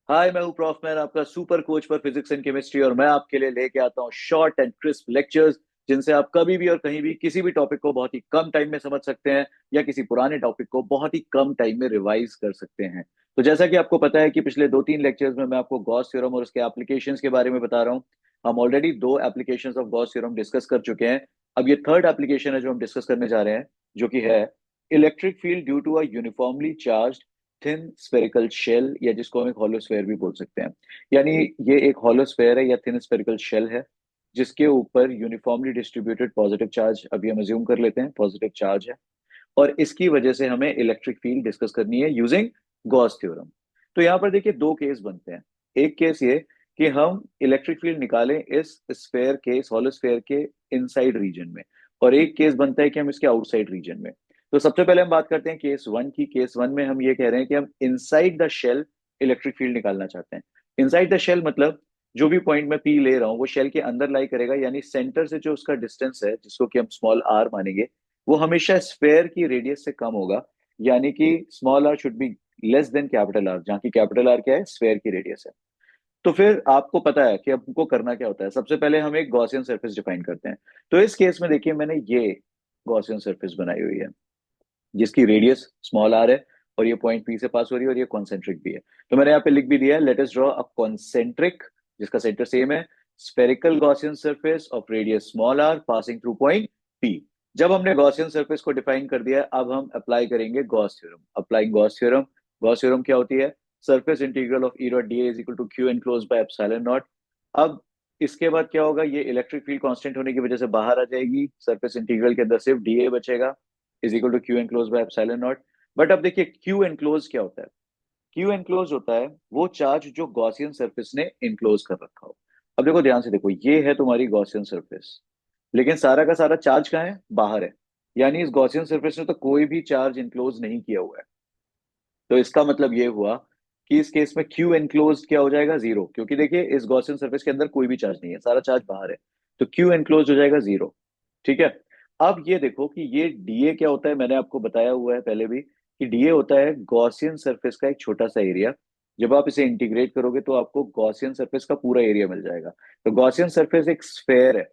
हाय, मैं हूँ prof man, आपका super coach for physics and chemistry. और मैं आपके लिए लेके आता हूँ शॉर्ट एंड क्रिस्प लेक्चर्स, जिनसे आप कभी भी और कहीं भी किसी भी टॉपिक को बहुत ही कम टाइम में समझ सकते हैं, या किसी पुराने टॉपिक को बहुत ही कम टाइम में रिवाइज कर सकते हैं। तो जैसा कि आपको पता है कि पिछले 2-3 लेक्चर्स में मैं आपको गॉस थ्योरम और उसके एप्लीकेशंस के बारे में बता रहा हूँ। हम already 2 applications of Gauss theorem discuss कर चुके हैं। अब ये थर्ड एप्लीकेशन है जो हम डिस्कस करने जा रहे हैं, जो कि है electric field due to a uniformly charge thin spherical shell, या जिसको हम एक हॉलोस्फेयर भी बोल सकते हैं। यानी ये एक हॉलोस्फेयर है या थिन स्फेरिकल शेल है, जिसके ऊपर यूनिफॉर्मली डिस्ट्रीब्यूटेड पॉजिटिव चार्ज, अभी हम अज्यूम कर लेते हैं पॉजिटिव चार्ज है। और इसकी वजह से हमें इलेक्ट्रिक फील्ड डिस्कस करनी है यूजिंग गॉस थ्योरम। तो यहाँ पर देखिए 2 केस बनते हैं। एक केस ये कि हम इलेक्ट्रिक फील्ड निकालें इस स्फेयर के, इस हॉलोस्फेयर के इनसाइड रीजन में। और एक केस बनता है कि हम इसके आउटसाइड रीजन में। तो सबसे पहले हम बात करते हैं केस 1 की। केस 1 में हम ये कह रहे हैं कि हम inside the shell electric field निकालना चाहते हैं। इनसाइड द शेल मतलब जो भी पॉइंट मैं पी ले रहा हूँ वो शेल के अंदर लाई करेगा, यानी सेंटर से जो उसका डिस्टेंस है, जिसको कि हम स्मॉल आर मानेंगे, वो हमेशा स्फेयर की रेडियस से कम होगा। यानी कि small R should be less than capital R, जहाँ की कैपिटल आर क्या है, स्फेयर की रेडियस है। तो फिर आपको पता है कि हमको करना क्या होता है। सबसे पहले हम एक गॉसियन सरफेस डिफाइन करते हैं। तो इस केस में देखिए, मैंने ये गॉसियन सरफेस बनाई हुई है, जिसकी रेडियस स्मॉल आर है, और ये पॉइंट पी से पास हो रही है, और ये कॉन्सेंट्रिक भी है। तो मैंने यहाँ पे लिख भी दिया है, let us draw a concentric, जिसका सेंटर सेम है, spherical Gaussian surface of radius small R passing through point P. जब हमने गॉसियन सरफेस को डिफाइन कर दिया है, अब हम अप्लाई करेंगे Gauss theorem. Applying Gauss theorem. Gauss theorem क्या होती है? Surface integral of E dot D is equal to Q enclose by epsilon naught. अब इसके बाद क्या होगा, ये इलेक्ट्रिक फील्ड कांस्टेंट होने की वजह से बाहर आ जाएगी, सरफेस इंटीग्रल के अंदर सिर्फ डी ए बचेगा, is equal to Q enclose by epsilon naught. But अब देखिए क्यू एनक्लोज क्या होता है। क्यू एनक्लोज होता है वो चार्ज जो गॉसियन सरफेस ने इनक्लोज कर रखा हो। अब देखो, ध्यान से देखो, ये है तुम्हारी गॉसियन सरफेस, लेकिन सारा का सारा चार्ज कहाँ है? बाहर है। यानी इस गॉसियन सरफेस ने तो कोई भी चार्ज इनक्लोज नहीं किया हुआ है। तो इसका मतलब ये हुआ कि इस केस में क्यू एनक्लोज क्या हो जाएगा? जीरो, क्योंकि देखिए इस गॉसियन सरफेस के अंदर कोई भी चार्ज नहीं है, सारा चार्ज बाहर है। तो क्यू एनक्लोज हो जाएगा जीरो। ठीक है। अब ये देखो कि ये डीए क्या होता है, मैंने आपको बताया हुआ है पहले भी कि डीए होता है गॉसियन सरफेस का एक छोटा सा एरिया। जब आप इसे इंटीग्रेट करोगे तो आपको गॉसियन सरफेस का पूरा एरिया मिल जाएगा। तो गॉसियन सरफेस एक स्फेयर है,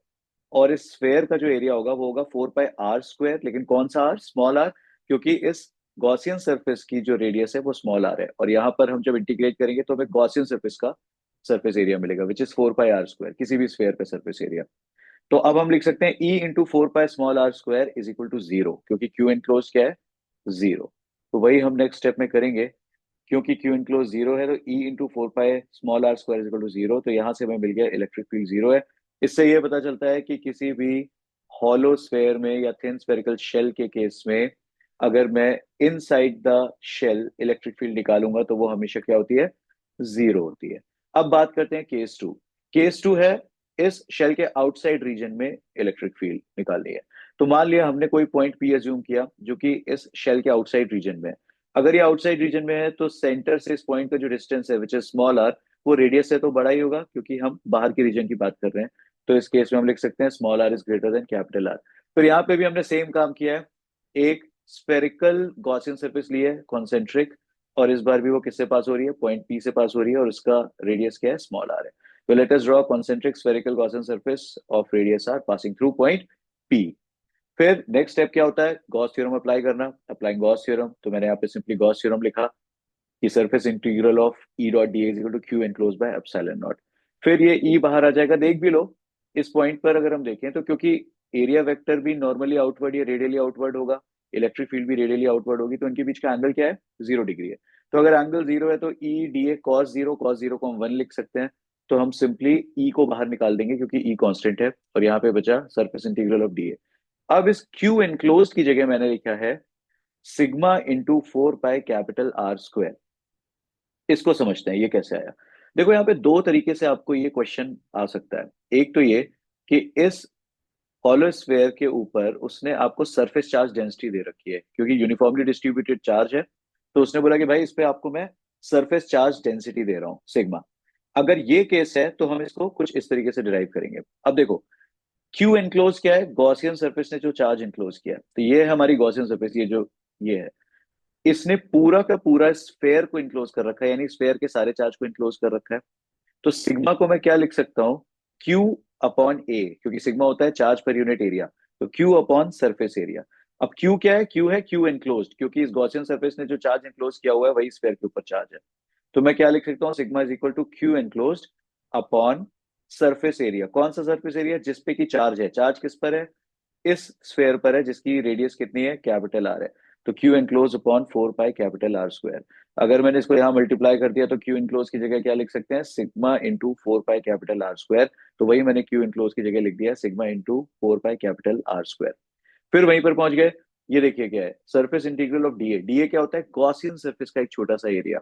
और इस स्फेयर का जो एरिया होगा वो होगा 4 पाई आर स्क्वायर। लेकिन कौन सा आर? स्मॉल आर, क्योंकि इस गॉसियन सरफेस की जो रेडियस है वो स्मॉल आर है। और यहाँ पर हम जब इंटीग्रेट करेंगे तो हमें गॉसियन सरफेस का सरफेस एरिया मिलेगा, which is 4 pi R square, किसी भी स्फेयर का सरफेस एरिया। तो अब हम लिख सकते हैं E into 4 pi small R square is equal to zero, क्योंकि क्यू एनक्लोज क्या है? जीरो। तो वही हम नेक्स्ट स्टेप में करेंगे। क्योंकि क्यू इनक्लोज जीरो है, तो E into 4 pi small R square is equal to zero. तो यहाँ से हमें मिल गया इलेक्ट्रिक फील्ड जीरो है। इससे ये पता चलता है कि किसी भी हॉलो स्फेयर में या थिन स्फेरिकल शेल के केस में अगर मैं inside the shell electric field निकालूंगा तो वो हमेशा क्या होती है? जीरो होती है। अब बात करते हैं केस 2। केस 2 है इस शेल के आउटसाइड रीजन में इलेक्ट्रिक फील्ड निकालनी है। तो मान लिया हमने कोई पॉइंट पी एज्यूम किया जो कि इस शेल के आउटसाइड रीजन में है। अगर ये आउटसाइड रीजन में है तो सेंटर से इस पॉइंट का जो डिस्टेंस है विच इज स्मॉल आर, वो रेडियस से तो बड़ा ही होगा, क्योंकि हम बाहर के रीजन की बात कर रहे हैं। तो इस केस में हम लिख सकते हैं small R is greater than capital R. फिर यहाँ पे भी हमने सेम काम किया है। एक स्फेरिकल गॉसियन सरफेस ली है, कॉन्सेंट्रिक, और इस बार भी वो किससे पास हो रही है? पॉइंट पी से पास हो रही है, और उसका रेडियस क्या है? स्मॉल आर है। तो let us draw concentric spherical Gaussian surface of radius R passing through point P. फिर नेक्स्ट स्टेप क्या होता है? गॉस थ्योरम अप्लाई करना। अप्लाइंग गॉस थ्योरम, तो मैंने यहाँ पे सिंपली गॉस थ्योरम लिखा कि surface integral of E dot D is equal to Q enclose by epsilon naught. फिर ये ई बाहर आ जाएगा। देख भी लो, इस पॉइंट पर अगर हम देखें तो क्योंकि एरिया वेक्टर भी नॉर्मली आउटवर्ड या रेडियली आउटवर्ड होगा, इलेक्ट्रिक फील्ड भी रेडियली आउटवर्ड होगी, तो इनके बीच का एंगल क्या है? 0 डिग्री है। तो अगर एंगल जीरो है तो E D A cos zero, cos zero को हम 1 लिख सकते हैं। तो हम सिंपली ई को बाहर निकाल देंगे, क्योंकि ई कांस्टेंट है, और यहाँ पे बचा surface integral of D A. अब इस क्यू एनक्लोज की जगह मैंने लिखा है sigma into 4 pi capital R square. इसको समझते हैं ये कैसे आया। देखो, यहाँ पे 2 तरीके से आपको ये क्वेश्चन आ सकता है। एक तो ये कि इस हॉलो स्फेयर के ऊपर उसने आपको सरफेस चार्ज डेंसिटी दे रखी है, क्योंकि यूनिफॉर्मली डिस्ट्रीब्यूटेड चार्ज है। तो उसने बोला कि भाई इस पे आपको मैं सरफेस चार्ज डेंसिटी दे रहा हूँ, सिग्मा। अगर ये केस है तो हम इसको कुछ इस तरीके से डिराइव करेंगे। अब देखो, क्यू एनक्लोज क्या है? गॉसियन सरफेस ने जो चार्ज एनक्लोज किया है। तो ये है हमारी गॉसियन सरफेस, ये जो ये है। इसने पूरा का पूरा स्फेयर को इनक्लोज कर रखा है, यानी स्फेयर के सारे चार्ज को इनक्लोज कर रखा है। तो सिग्मा को मैं क्या लिख सकता हूँ, क्यू अपॉन ए, क्योंकि सिग्मा होता है चार्ज पर यूनिट एरिया, तो क्यू अपॉन सरफेस एरिया। अब क्यू क्या है, क्यू है क्यू एनक्लोज्ड, क्योंकि इस गॉसियन सरफेस ने जो चार्ज एनक्लोज किया हुआ है वही स्फेयर के ऊपर चार्ज है। तो मैं क्या लिख सकता हूँ, sigma is equal to Q enclosed upon surface area. कौन सा सरफेस एरिया, जिसपे की चार्ज है, चार्ज किस पर है, इस स्फेयर पर है, जिसकी रेडियस कितनी है, कैपिटल आर है। तो Q enclose upon 4 pi capital R square. अगर मैंने इसको यहाँ मल्टीप्लाई कर दिया तो क्यू इनक्लोज की जगह क्या लिख सकते हैं, sigma into 4 pi capital R square. तो वही मैंने क्यू इनक्लोज की जगह लिख दिया, sigma into 4 pi capital R square. फिर वहीं पर पहुंच गए। ये देखिए क्या है, surface integral of DA. DA क्या होता है, गॉसियन सरफेस का एक छोटा सा एरिया।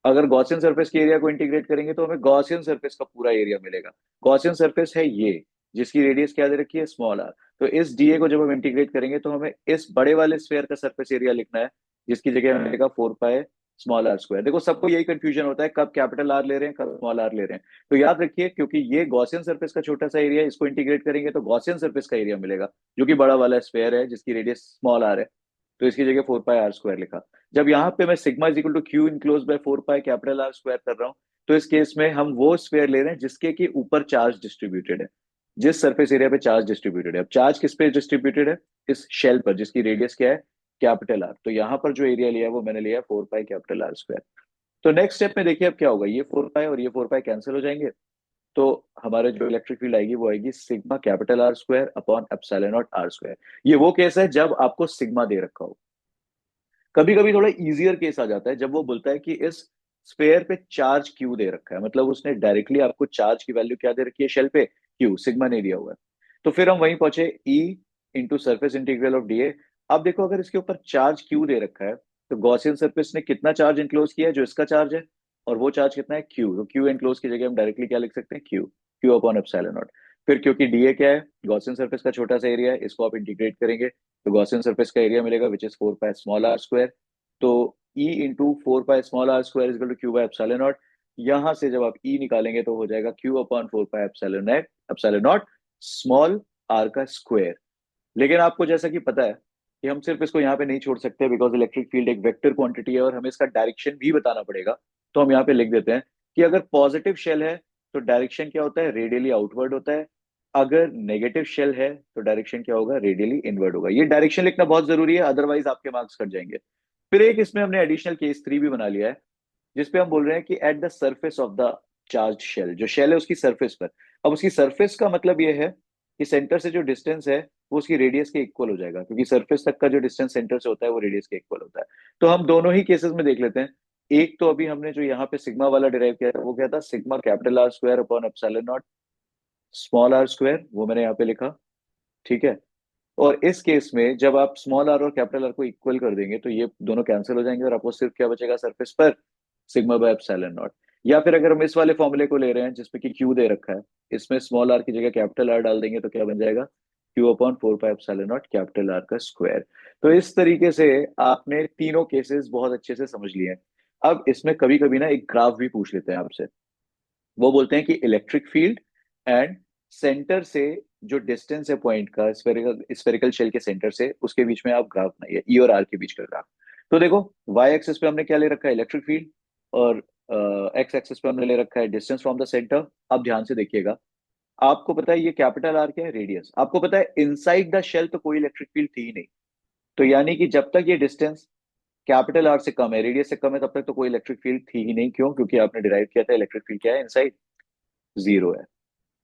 अगर गॉसियन सरफेस के एरिया को इंटीग्रेट करेंगे तो हमें गॉसियन सरफेस का पूरा एरिया मिलेगा। गॉसियन सरफेस है ये, जिसकी रेडियस क्या दे रखी है, स्मॉल आर। तो इस डीए को जब हम इंटीग्रेट करेंगे तो हमें इस बड़े वाले स्फेयर का सरफेस एरिया लिखना है, जिसकी जगह हमें मिलेगा 4 पाई स्मॉल आर स्क्वायर। देखो सबको यही कंफ्यूजन होता है, कब कैपिटल आर ले रहे हैं, कब स्मॉल आर ले रहे हैं। तो याद रखिए, क्योंकि ये गॉसियन सरफेस का छोटा सा एरिया है, इसको इंटीग्रेट करेंगे तो गॉसियन सरफेस का एरिया मिलेगा, जो कि बड़ा वाला स्फेयर है जिसकी रेडियस स्मॉल आर है। तो इसकी जगह 4 पाई आर स्क्वायर लिखा। जब यहाँ पे मैं sigma is equal to Q enclose by 4 pi capital R square कर रहा हूँ, तो इस केस में हम वो स्क्वायर ले रहे हैं जिसके के ऊपर चार्ज डिस्ट्रीब्यूटेड है, जिस सरफेस एरिया पे चार्ज डिस्ट्रीब्यूटेड है। अब चार्ज किस पे डिस्ट्रीब्यूटेड है, इस शेल पर, जिसकी रेडियस क्या है, कैपिटल आर। तो यहाँ पर जो एरिया लिया है वो मैंने लिया 4 पाई कैपिटल आर स्क्वायर। तो नेक्स्ट स्टेप में देखिए अब क्या होगा, ये 4 पाई और ये 4 पाई कैंसिल हो जाएंगे। तो हमारे जो इलेक्ट्रिक फील्ड आएगी वो आएगी sigma capital R square upon epsilon naught R square. ये वो केस है जब आपको सिग्मा दे रखा हो। कभी कभी थोड़ा इजियर केस आ जाता है जब वो बोलता है कि इस स्फेयर पे चार्ज क्यू दे रखा है, मतलब उसने डायरेक्टली आपको चार्ज की वैल्यू क्या दे रखी है, शेल पे क्यू, सिग्मा ने दिया हुआ है। तो फिर हम वहीं पहुंचे, E into surface integral of DA. अब देखो अगर इसके ऊपर चार्ज क्यू दे रखा है, तो गॉसियन सरफेस ने कितना चार्ज इंक्लोज किया है, जो इसका चार्ज है, और वो चार्ज कितना है, क्यू। तो क्यू इंक्लोज की जगह हम डायरेक्टली क्या लिख सकते हैं, Q, Q upon epsilon naught. फिर क्योंकि डीए क्या है, गॉसियन सरफेस का छोटा सा एरिया है, इसको आप इंटीग्रेट करेंगे तो गॉसियन सरफेस का एरिया मिलेगा which is 4 pi small R square. तो E into 4 pi small R square is equal to Q by epsilon naught. यहां से जब आप E निकालेंगे तो हो जाएगा Q upon 4 pi epsilon naught small R का स्क्वायर। लेकिन आपको जैसा कि पता है कि हम सिर्फ इसको यहाँ पे नहीं छोड़ सकते, बिकॉज इलेक्ट्रिक फील्ड एक वेक्टर क्वांटिटी है और हमें इसका डायरेक्शन भी बताना पड़ेगा। तो हम यहाँ पे लिख देते हैं कि अगर पॉजिटिव शेल है तो डायरेक्शन क्या होता है, रेडियली आउटवर्ड होता है। अगर नेगेटिव शेल है तो डायरेक्शन क्या होगा, रेडियली इनवर्ड होगा। ये डायरेक्शन लिखना बहुत जरूरी है, अदरवाइज आपके मार्क्स कट जाएंगे। फिर एक इसमें हमने एडिशनल केस 3 भी बना लिया है, जिसपे हम बोल रहे हैं कि at the surface of the charge shell, जो शेल है उसकी सरफेस पर। अब उसकी सरफेस का मतलब ये है कि सेंटर से जो डिस्टेंस है वो उसकी रेडियस के इक्वल हो जाएगा, क्योंकि सरफेस तक का जो डिस्टेंस सेंटर से होता है वो रेडियस के इक्वल होता है। तो हम दोनों ही केसेस में देख लेते हैं। एक तो अभी हमने जो यहाँ पे सिग्मा वाला डिराइव किया था वो क्या था, sigma capital R square upon epsilon naught small R square, वो मैंने यहाँ पे लिखा। ठीक है। और इस केस में जब आप स्मॉल आर और कैपिटल आर को इक्वल कर देंगे तो ये दोनों कैंसिल हो जाएंगे और आपको सिर्फ क्या बचेगा, सरफेस पर सिग्मा बाय एप्सिलॉन नॉट। या फिर अगर हम इस वाले फॉर्मूले को ले रहे हैं जिसमें कि क्यू दे रखा है, इसमें स्मॉल आर की जगह कैपिटल आर डाल देंगे तो क्या बन जाएगा, Q upon 4 pi epsilon not capital R का स्क्वायर। तो इस तरीके से आपने तीनों केसेस बहुत अच्छे से समझ लिए हैं। अब इसमें कभी कभी ना एक ग्राफ भी पूछ लेते हैं आपसे। वो बोलते हैं कि इलेक्ट्रिक फील्ड एंड सेंटर से जो डिस्टेंस है पॉइंट का, स्फेरिकल स्फेरिकल शेल के सेंटर से, उसके बीच में आप ग्राफ बनाइए, ई और आर के बीच का ग्राफ। तो देखो वाई एक्सिस पे हमने क्या ले रखा है, इलेक्ट्रिक फील्ड, और एक्स एक्सिस पे हमने ले रखा है डिस्टेंस फ्रॉम द सेंटर। अब ध्यान से देखिएगा, आपको पता है ये कैपिटल आर क्या है, रेडियस। आपको पता है इनसाइड द शेल तो कोई इलेक्ट्रिक फील्ड थी ही नहीं। तो यानी कि जब तक ये डिस्टेंस कैपिटल आर से कम है, रेडियस से कम है, तब तक तो कोई इलेक्ट्रिक फील्ड थी ही नहीं। क्यों, क्योंकि आपने डिराइव किया था इलेक्ट्रिक फील्ड क्या है, इनसाइड जीरो है।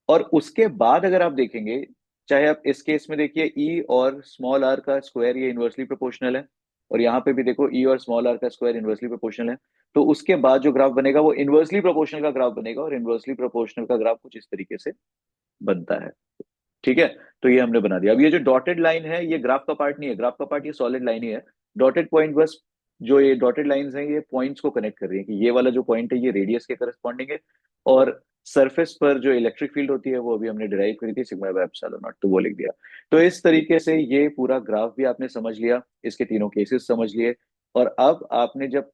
और उसके बाद अगर आप देखेंगे, चाहे आप इस केस में देखिए ई और स्मॉल आर का स्क्वायर ये इनवर्सली प्रोपोर्शनल है, और यहाँ पे भी देखो ई और स्मॉल आर का स्क्वायर इनवर्सली प्रोपोर्शनल है। तो उसके बाद जो ग्राफ बनेगा वो इनवर्सली प्रोपोर्शनल का ग्राफ बनेगा, और इनवर्सली प्रोपोर्शनल का ग्राफ कुछ इस तरीके से बनता है। ठीक है। तो ये हमने बना दिया। अब ये जो डॉटेड लाइन है ये ग्राफ का पार्ट नहीं है, ग्राफ का पार्ट ये सॉलिड लाइन ही है। डॉटेड पॉइंट बस, जो ये डॉटेड लाइंस हैं ये पॉइंट्स को कनेक्ट कर रही है कि ये वाला जो पॉइंट है ये रेडियस के करस्पॉन्डिंग है, और सरफेस पर जो इलेक्ट्रिक फील्ड होती है वो अभी हमने डिराइव करी थी सिग्मा बाय एप्सिलॉन नॉट, तो वो लिख दिया। तो इस तरीके से ये पूरा ग्राफ भी आपने समझ लिया, इसके तीनों केसेस समझ लिए। और अब आपने जब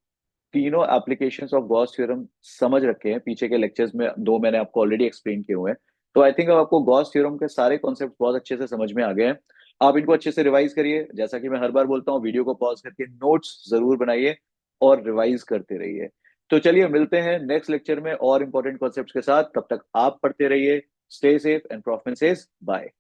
तीनों एप्लीकेशंस ऑफ गॉस थ्योरम समझ रखे हैं, पीछे के लेक्चर्स में दो मैंने आपको ऑलरेडी एक्सप्लेन किए हुए हैं, तो आई थिंक अब आपको गॉस थ्योरम के सारे कॉन्सेप्ट बहुत अच्छे से समझ में आ गए हैं। आप इनको अच्छे से रिवाइज करिए, जैसा कि मैं हर बार बोलता हूँ, वीडियो को पॉज करके नोट्स जरूर बनाइए और रिवाइज करते रहिए। तो चलिए मिलते हैं नेक्स्ट लेक्चर में और इंपॉर्टेंट कॉन्सेप्ट्स के साथ। तब तक आप पढ़ते रहिए। Stay safe and profit sage bye.